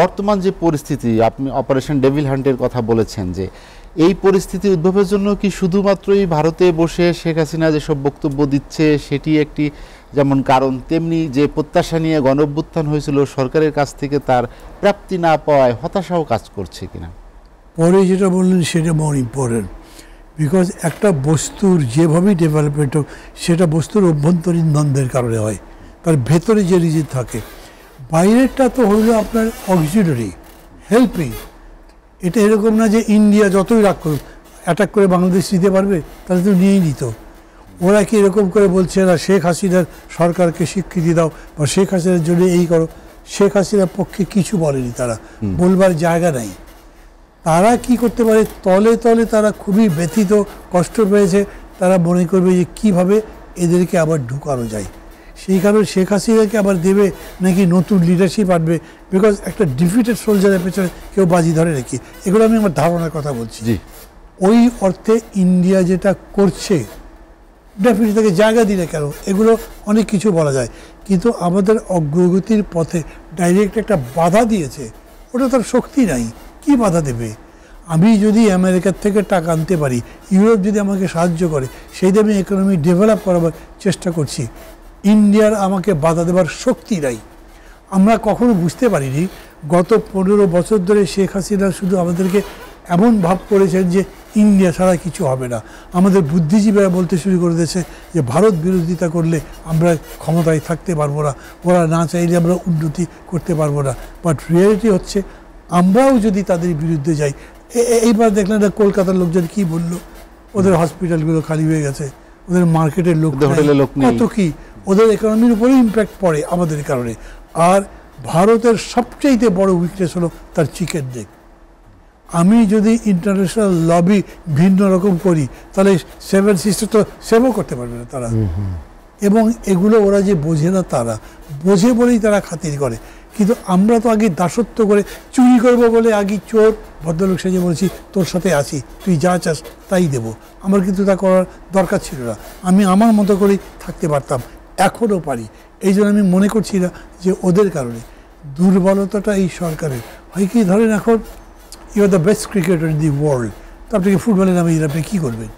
বর্তমান যে পরিস্থিতি, আপনি অপারেশন ডেভিল হান্টের কথা বলেছেন, যে এই পরিস্থিতি উদ্ভবের জন্য কি শুধুমাত্রই ভারতে বসে শেখ হাসিনা যেসব বক্তব্য দিচ্ছে সেটি একটি যেমন কারণ, তেমনি যে প্রত্যাশা নিয়ে গণঅভ্যুত্থান হয়েছিল সরকারের কাছ থেকে তার প্রাপ্তি না পাওয়ায় হতাশাও কাজ করছে কিনা? পরে যেটা বললেন সেটা মোর ইম্পর্টেন্ট, বিকজ একটা বস্তুর যেভাবেই ডেভেলপমেন্ট হোক সেটা বস্তুর অভ্যন্তরীণ দ্বন্দ্বের কারণে হয়, তার ভেতরে যে রিজন থাকে। বাইরেরটা তো হইল আপনার অক্সিলারি হেল্পিং। এটা এরকম না যে ইন্ডিয়া যতই রাগ করুক অ্যাটাক করে বাংলাদেশ নিতে পারবে, তাহলে তো নিয়েই নিত। ওরা কি এরকম করে বলছে না শেখ হাসিনার সরকারকে স্বীকৃতি দাও বা শেখ হাসিনার জন্য এই করো? শেখ হাসিনার পক্ষে কিছু বলেনি, তারা বলবার জায়গা নাই। তারা কি করতে পারে, তলে তলে তারা খুবই ব্যথিত, কষ্ট পেয়েছে। তারা মনে করবে যে কীভাবে এদেরকে আবার ঢুকানো যায়। সেই কারণে শেখ হাসিনাকে আবার দেবে নাকি নতুন লিডারশিপ আনবে, বিকজ একটা ডিফিটেড সোলজারের পেছনে কেউ বাজি ধরে নাকি? এগুলো আমি আমার ধারণার কথা বলছি। ওই অর্থে ইন্ডিয়া যেটা করছে ডেফিনেটলি তাকে জায়গা দিলে কেন, এগুলো অনেক কিছু বলা যায়। কিন্তু আমাদের অগ্রগতির পথে ডাইরেক্ট একটা বাধা দিয়েছে, ওটা তার শক্তি নাই, কি বাধা দেবে? আমি যদি আমেরিকার থেকে টাকা আনতে পারি, ইউরোপ যদি আমাকে সাহায্য করে, সেই দিয়ে আমি ইকোনমি ডেভেলপ করাবার চেষ্টা করছি। ইন্ডিয়ার আমাকে বাধা দেবার শক্তি নাই। আমরা কখনো বুঝতে পারিনি গত 15 বছর ধরে শেখ হাসিনা শুধু আমাদেরকে এমন ভাব করেছেন যে ইন্ডিয়া ছাড়া কিছু হবে না। আমাদের বুদ্ধিজীবীরা বলতে শুরু করে দিয়েছে যে ভারত বিরোধিতা করলে আমরা ক্ষমতায় থাকতে পারবো না, ওরা না চাইলে আমরা উন্নতি করতে পারবো না। বাট রিয়ালিটি হচ্ছে আমরাও যদি তাদের বিরুদ্ধে যাই, এইবার দেখলেন না কলকাতার লোকজন কি বললো, ওদের হসপিটালগুলো খালি হয়ে গেছে, ওদের মার্কেটের লোক কত কি, ওদের ইকোনমির উপরে ইম্প্যাক্ট পড়ে আমাদের কারণে। আর ভারতের সবচেয়ে বড় উইকনেস হলো তার চিকেন নেক। আমি যদি ইন্টারন্যাশনাল লবি ভিন্ন রকম করি, তাহলে 7 সিস্টার তো সেভও করতে পারবে না তারা। এবং এগুলো ওরা যে বোঝে না, তারা বোঝে বলেই তারা খাতির করে। কিন্তু আমরা তো আগে দাসত্ব করে চুরি করবো বলে আগে চোর ভদ্রলোক সেজে বলেছি তোর সাথে আছি, তুই যা চাস তাই দেবো। আমার কিন্তু তা করার দরকার ছিল না, আমি আমার মতো করেই থাকতে পারতাম, এখনও পারি। এই জন্য আমি মনে করছি না যে ওদের কারণে দুর্বলতাটা এই সরকারের হয়। কি ধরেন এখন you are the best cricketer in the world, তো আপনাকে ফুটবলের নামে আপনি কী করবেন?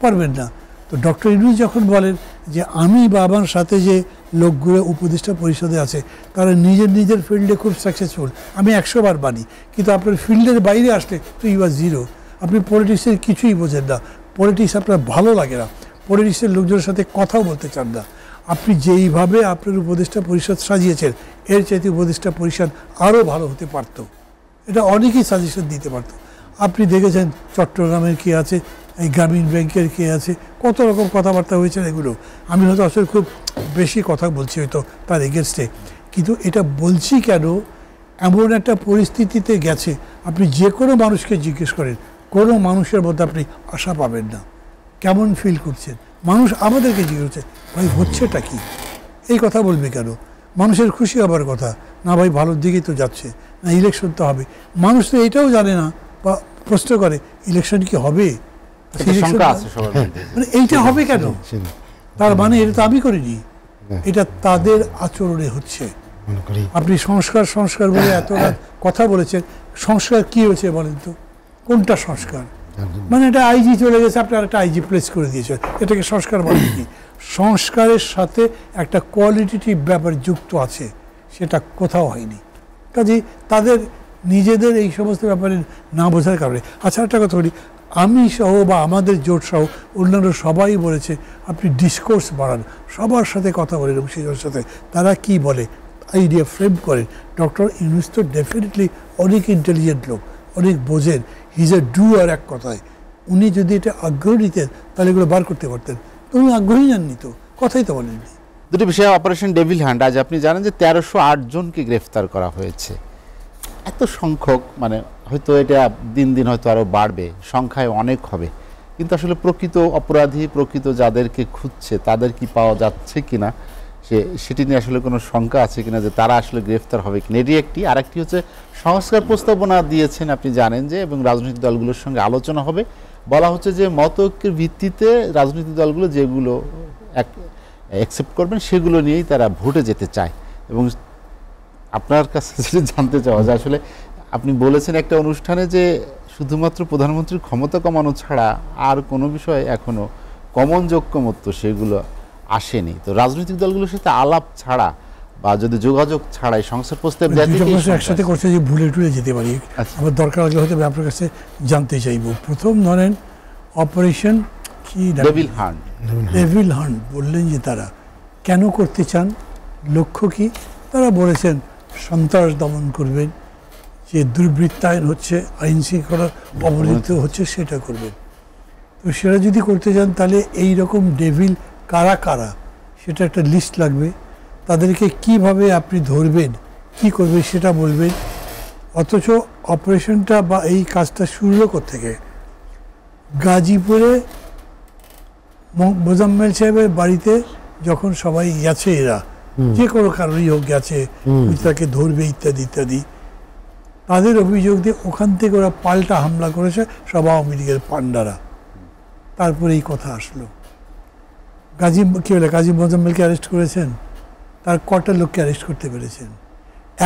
পারবেন না। তো ডক্টর ইউনূস যখন বলেন যে আমি বা আমার সাথে যে লোকগুলো উপদেষ্টা পরিষদে আছে তারা নিজের ফিল্ডে খুব সাকসেসফুল, আমি 100 বার বানি, কিন্তু আপনার ফিল্ডের বাইরে আসলে তো ইউ আর জিরো। আপনি পলিটিক্সের কিছুই বোঝেন না, পলিটিক্স আপনার ভালো লাগে না, পলিটিক্সের লোকজনের সাথে কথাও বলতে চান না। আপনি যেইভাবে আপনার উপদেষ্টা পরিষদ সাজিয়েছেন, এর চাইতে উপদেষ্টা পরিষদ আরও ভালো হতে পারত। এটা অনেকেই সাজেশন দিতে পারত। আপনি দেখেছেন চট্টগ্রামের কে আছে, এই গ্রামীণ ব্যাংকের কে আছে, কত রকম কথাবার্তা হয়েছে। এগুলো আমি হয়তো আসলে খুব বেশি কথা বলছি হয়তো তার এগেনস্টে, কিন্তু এটা বলছি কেন, এমন একটা পরিস্থিতিতে গেছে আপনি যে কোনো মানুষকে জিজ্ঞেস করেন, কোনো মানুষের মধ্যে আপনি আশা পাবেন না। কেমন ফিল করছেন? মানুষ আমাদেরকে জিজ্ঞেস করছে ভাই হচ্ছেটা কি, এই কথা বলবে কেন? মানুষের খুশি হবার কথা না, ভাই ভালোর দিকেই তো যাচ্ছে না, ইলেকশন তো হবে। মানুষ তো এটাও জানে না বা প্রশ্ন করে ইলেকশন কি হবে, মানে এইটা হবে কেন? তার মানে এটা তো আমি করিনি, এটা তাদের আচরণে হচ্ছে। আপনি সংস্কার বলে এত কথা বলেছেন, সংস্কার কি হয়েছে বলেন তো? কোনটা সংস্কার? মানে এটা আইজি চলে গেছে, আপনি আরেকটা আইজি প্লেস করে দিয়েছেন, এটাকে সংস্কার বলেন কি? সংস্কারের সাথে একটা কোয়ালিটেটিভ ব্যাপার যুক্ত আছে, সেটা কোথাও হয়নি। কাজে তাদের নিজেদের এই সমস্ত ব্যাপারে না বোঝার কারণে। আচ্ছা একটা কথা বলি, আমি সহ বা আমাদের জোট সহ অন্যান্য সবাই বলেছে আপনি ডিসকোর্স বাড়ান, সবার সাথে কথা বলেন, অংশীদারের সাথে তারা কি বলে আইডিয়া ফ্রেম করেন। ডক্টর ইউনূস তো ডেফিনেটলি অনেক ইন্টেলিজেন্ট লোক, অনেক বোঝেন, হিজ এ ডুয়ার। এক কথায় উনি যদি এটা আগ্রহ নিতেন তাহলে এগুলো বার করতে পারতেন, তো উনি আগ্রহী নেননি, তো কথাই তো বলেননি। দুটি বিষয়, অপারেশন ডেভিল হ্যান্ড, আজ আপনি জানেন যে 1308 জনকে গ্রেফতার করা হয়েছে। এত সংখ্যক, মানে হয়তো এটা দিন দিন হয়তো আরও বাড়বে, সংখ্যায় অনেক হবে, কিন্তু আসলে প্রকৃত অপরাধী, প্রকৃত যাদেরকে খুঁজছে তাদের কি পাওয়া যাচ্ছে কিনা, সেটি নিয়ে আসলে কোনো শঙ্কা আছে কিনা যে তারা আসলে গ্রেফতার হবে কিনা, এটি একটি। আরেকটি হচ্ছে সংস্কার প্রস্তাবনা দিয়েছেন আপনি জানেন যে, এবং রাজনৈতিক দলগুলোর সঙ্গে আলোচনা হবে। বলা হচ্ছে যে মত ঐক্যের ভিত্তিতে রাজনৈতিক দলগুলো যেগুলো অ্যাকসেপ্ট করবেন সেগুলো নিয়েই তারা ভোটে যেতে চায়। এবং আপনার কাছে যেটা জানতে চাওয়া যে আসলে আপনি বলেছেন একটা অনুষ্ঠানে যে শুধুমাত্র প্রধানমন্ত্রীর ক্ষমতা কমানো ছাড়া আর কোনো বিষয় এখনো কমন ঐকমত্য সেগুলো আসেনি। তো রাজনৈতিক দলগুলোর সাথে আলাপ ছাড়া বা যদি যোগাযোগ ছাড়াই সংস্কার প্রস্তাব একসাথে করছে যে ভুলে টুলে যেতে পারি। আমার দরকার লাগলে হয়তো আপনার কাছে জানতে চাইব। প্রথম ধরেন অপারেশন কি ডেভিল হান্ট বললেন যে তারা কেন করতে চান, লক্ষ্য কি? তারা বলেছেন সন্ত্রাস দমন করবেন, যে দুর্বৃত্তায়ন হচ্ছে, আইন শৃঙ্খলা অবনতি হচ্ছে সেটা করবেন। তো সেটা যদি করতে চান তাহলে এই রকম ডেভিল কারা কারা সেটা একটা লিস্ট লাগবে। তাদেরকে কিভাবে আপনি ধরবেন, কি করবেন সেটা বলবেন। অথচ অপারেশনটা বা এই কাজটা শুরু থেকে গাজীপুরে মোজাম্মেল সাহেবের বাড়িতে যখন সবাই গেছে, এরা যে কোনো কারণেই হোক গেছে, তাকে ধরবে ইত্যাদি ইত্যাদি, তাদের অভিযোগ দিয়ে ওখান থেকে ওরা পাল্টা হামলা করেছে সব আওয়ামী লীগের পান্ডারা। তারপরে এই কথা আসলো। কাজী মোজাম্মেলকে অ্যারেস্ট করেছেন, তার কটা লোককে অ্যারেস্ট করতে পেরেছেন?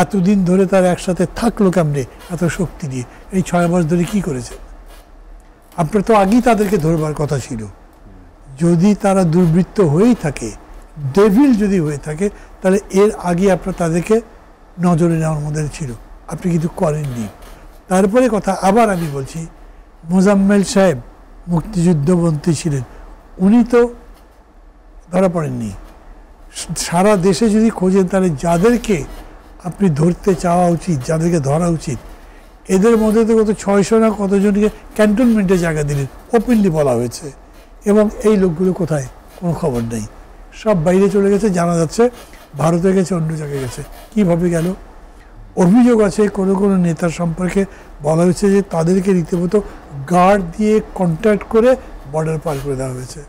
এতদিন ধরে তার একসাথে থাকলো কেমনে এত শক্তি দিয়ে? এই 6 মাস ধরে কি করেছেন? আপনার তো আগেই তাদেরকে ধরবার কথা ছিল। যদি তারা দুর্বৃত্ত হয়েই থাকে, ডেভিল যদি হয়ে থাকে, তাহলে এর আগে আপনার তাদেরকে নজরে নেওয়ার মধ্যে ছিল, আপনি কিন্তু করেননি। তারপরে কথা আবার আমি বলছি, মোজাম্মেল সাহেব মুক্তিযুদ্ধমন্ত্রী ছিলেন, উনি তো ধরা পড়েননি। সারা দেশে যদি খোঁজেন তাহলে যাদেরকে আপনি ধরতে চাওয়া উচিত, যাদেরকে ধরা উচিত, এদের মধ্যে তো কত 600 না কতজনকে ক্যান্টনমেন্টে জায়গা দিলেন, ওপেনলি বলা হয়েছে। এবং এই লোকগুলো কোথায়? কোনো খবর নেই, সব বাইরে চলে গেছে। জানা যাচ্ছে ভারতে গেছে, অন্য জায়গায় গেছে। কীভাবে গেল? অভিযোগ আছে কোনো কোনো নেতার সম্পর্কে বলা হয়েছে যে তাদেরকে রীতিমতো গার্ড দিয়ে কন্ট্যাক্ট করে বর্ডার পার করে দেওয়া হয়েছে।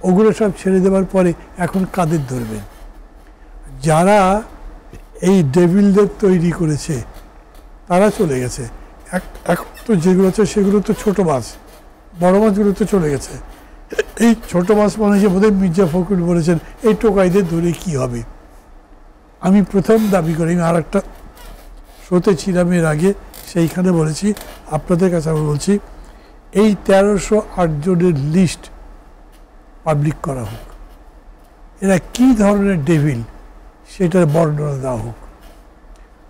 ওগুলো সব ছেড়ে দেওয়ার পরে এখন কাদের ধরবেন? যারা এই ডেভিলদের তৈরি করেছে তারা চলে গেছে। এখন তো যেগুলো আছে সেগুলো তো ছোট মাছ, বড় মাছগুলো তো চলে গেছে। এই ছোট মাছ মানে যে বোধহয় মির্জা ফখরুল বলেছেন এই টোকাইদের ধরে কি হবে। আমি প্রথম দাবি করি, আমি আর একটা শোতে ছিলাম এর আগে, সেইখানে বলেছি, আপনাদের কাছে আমি বলছি, এই 1308 জনের লিস্ট পাবলিক করা হোক। এরা কি ধরনের ডেভিল সেটার বর্ণনা দেওয়া হোক।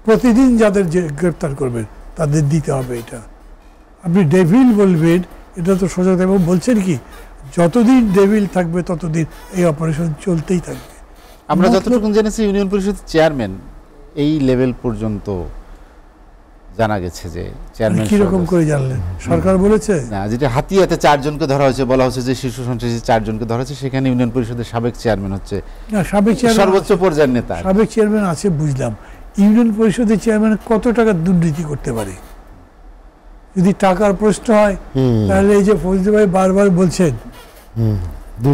প্রতিদিন যাদের গ্রেপ্তার করবেন তাদের দিতে হবে এটা। আপনি ডেভিল বলবেন, এটা তো সোজা। এবং বলছেন কি, যতদিন ডেভিল থাকবে ততদিন এই অপারেশন চলতেই থাকবে। আমরা যতটুকু জেনেছি ইউনিয়ন পরিষদের চেয়ারম্যান এই লেভেল পর্যন্ত জানা গেছে যে চেয়ারম্যান। কিরকম করে জানলেন? সরকার বলেছে না, যেটা হাতিয়াতে 4 জনকে ধরা হয়েছে, বলা হচ্ছে যে শীর্ষ সন্ত্রাসী 4 জনকে ধরা হয়েছে, সেখানে ইউনিয়ন পরিষদের সাবেক চেয়ারম্যান হচ্ছে না, সাবেক চেয়ারম্যান সর্বোচ্চ পর্যায়ের নেতা। সাবেক চেয়ারম্যান আছে বুঝলাম, ইউনিয়ন পরিষদের চেয়ারম্যান কত টাকা দুর্নীতি করতে পারে? যদি টাকার প্রশ্ন হয় তাহলে এই যে ফজলি ভাই বারবার বলছেন 2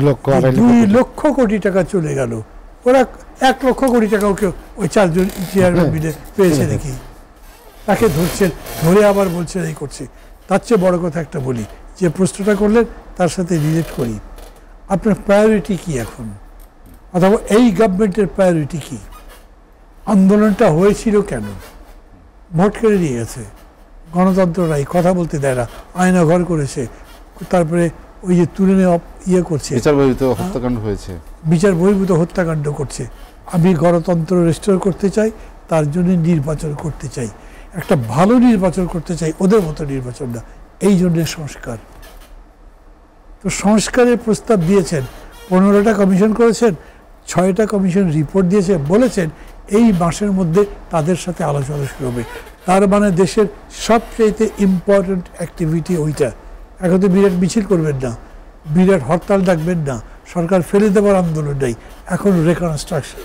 লক্ষ কোটি টাকা চলে গেল, ওরা 1 লক্ষ কোটি টাকা ওকে ওই 4 জন চেয়ারম্যান মিলে পেয়েছে নাকি? তাকে ধরছেন, ধরে আবার বলছেন এই করছে। তার চেয়ে বড় কথা একটা বলি, যে প্রশ্নটা করলেন তার সাথে রিলেট করি। আপনার প্রায়োরিটি কি এখন, অথবা এই গভর্নমেন্টের প্রায়োরিটি কি? আন্দোলনটা হয়েছিল কেন? ভোট কেড়ে নিয়ে গেছে, গণতন্ত্র নাই, কথা বলতে দেয় না, আয়না ঘর করেছে, তারপরে ওই যে তুলে ইয়ে করছে, বিচার বহির্ভূত হত্যাকাণ্ড হয়েছে, বিচার বহির্ভূত হত্যাকাণ্ড করছে। আমি গণতন্ত্র রেস্টোর করতে চাই, তার জন্য নির্বাচন করতে চাই, একটা ভালো নির্বাচন করতে চাই, ওদের মতো নির্বাচন না। এই জন্য সংস্কার। তো সংস্কারের প্রস্তাব দিয়েছেন, 15টা কমিশন করেছেন, 6টা কমিশন রিপোর্ট দিয়েছে, বলেছেন এই মাসের মধ্যে তাদের সাথে আলোচনা শুরু হবে। তার মানে দেশের সবচেয়ে ইম্পর্টেন্ট অ্যাক্টিভিটি ওইটা। এখন তো বিরাট মিছিল করবেন না, বিরাট হরতাল ডাকবেন না, সরকার ফেলে দেওয়ার আন্দোলন নেই, এখন রিকনস্ট্রাকশন।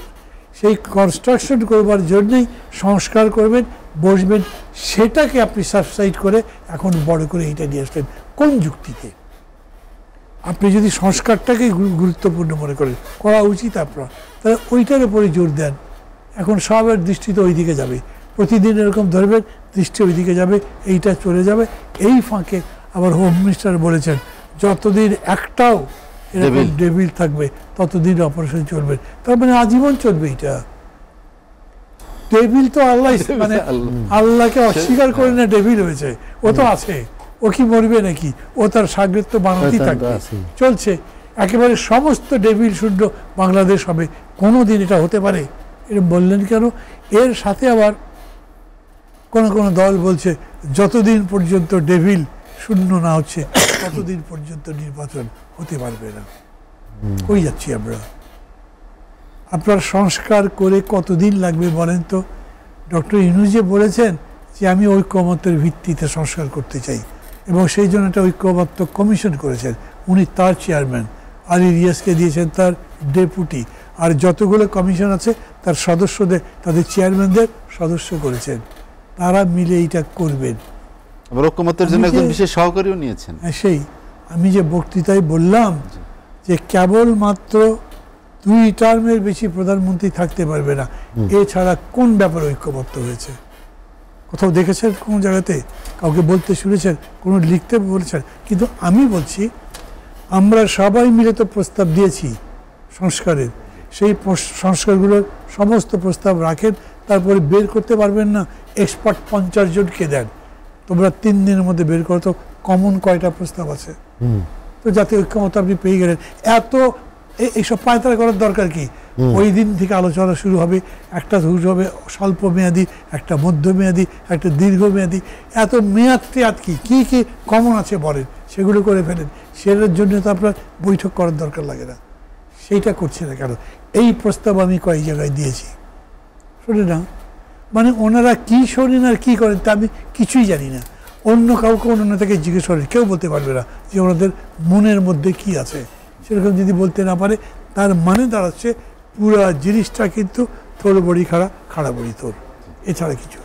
সেই কনস্ট্রাকশন করবার জন্যই সংস্কার করবেন, বসবেন, সেটাকে আপনি সাবসাইড করে এখন বড় করে এইটা নিয়ে আসলেন কোন যুক্তিতে? আপনি যদি সংস্কারটাকে গুরুত্বপূর্ণ মনে করেন, করা উচিত আপনার, তাহলে ওইটার উপরে জোর দেন। এখন সবের দৃষ্টি তো ওই দিকে যাবে, প্রতিদিন এরকম ধরবেন, দৃষ্টি ওই দিকে যাবে, এইটা চলে যাবে। এই ফাঁকে আবার হোম মিনিস্টার বলেছেন যতদিন একটাও এরকম ডেভিল থাকবে ততদিন অপারেশন চলবে। তার মানে আজীবন চলবে এটা। ডেভিল তো আল্লাহ, মানে আল্লাহকে অস্বীকার করে না ডেভিল হয়েছে, ও তো আছে, ও কি মরবে নাকি, ও তার সাগরের তো বানাতেই থাকবে, চলছে। একেবারে সমস্ত ডেভিল শূন্য বাংলাদেশ হবে, কোনো দিন এটা হতে পারে? এটা বললেন কেন? এর সাথে আবার কোন কোন দল বলছে যতদিন পর্যন্ত ডেভিল শূন্য না হচ্ছে ততদিন পর্যন্ত নির্বাচন হতে পারবে না। কই যাচ্ছি আমরা? আপনার সংস্কার করে কতদিন লাগবে বলেন তো? ডক্টর ইউনূস যে বলেছেন যে আমি ঐক্যমত্যের ভিত্তিতে সংস্কার করতে চাই, এবং সেই জন্য একটা ঐক্যমত্য কমিশন করেছেন, উনি তার চেয়ারম্যান, আলী রিয়াজকে দিয়েছেন তার ডেপুটি, আর যতগুলো কমিশন আছে তার সদস্যদের, তাদের চেয়ারম্যানদের সদস্য করেছেন, তারা মিলে এইটা করবেন। ঐক্যমত্যের জন্য একজন বিশেষ সহকারীও নিয়েছেন। সেই আমি যে বক্তৃতায় বললাম যে কেবলমাত্র 2 টার্মের বেশি প্রধানমন্ত্রী থাকতে পারবে না, এছাড়া কোন ব্যাপারে ঐক্যমত্য হয়েছে? কোথাও দেখেছেন কোন জায়গাতে? কাউকে বলতে শুনেছেন? কোনো লিখতে বলেছেন? কিন্তু আমি বলছি আমরা সবাই মিলে তো প্রস্তাব দিয়েছি সংস্কারের, সেই সংস্কারগুলোর সমস্ত প্রস্তাব রাখেন, তারপরে বের করতে পারবেন না, এক্সপার্ট 50 জনকে দেন, তোমরা 3 দিনের মধ্যে বের করো তো কমন কয়টা প্রস্তাব আছে। তো জাতীয় ঐক্যমত্য আপনি পেয়ে গেলেন। এত এইসব পায়তারা করার দরকার কি? ওই দিন থেকে আলোচনা শুরু হবে, একটা শুরু হবে স্বল্প মেয়াদি, একটা মধ্যমেয়াদী, একটা দীর্ঘমেয়াদী। এত মেয়াদ টেয়াদ কি কি কি কমন আছে বলেন, সেগুলো করে ফেলেন। সেটার জন্য তো আপনার বৈঠক করার দরকার লাগে না, সেইটা করছে না কেন? এই প্রস্তাব আমি কয়েক জায়গায় দিয়েছি, শোনে না, মানে ওনারা কি শোনেন আর কি করেন তা আমি কিছুই জানি না। অন্য কাউকে অন্য থেকে জিজ্ঞেস করেন, কেউ বলতে পারবে না যে ওনাদের মনের মধ্যে কি আছে। সেরকম যদি বলতে না পারে তার মানে দাঁড়াচ্ছে পুরা জিনিসটা কিন্তু তোর বড়ি খাড়া, খাড়া বড়ি তোর, এছাড়া কিছু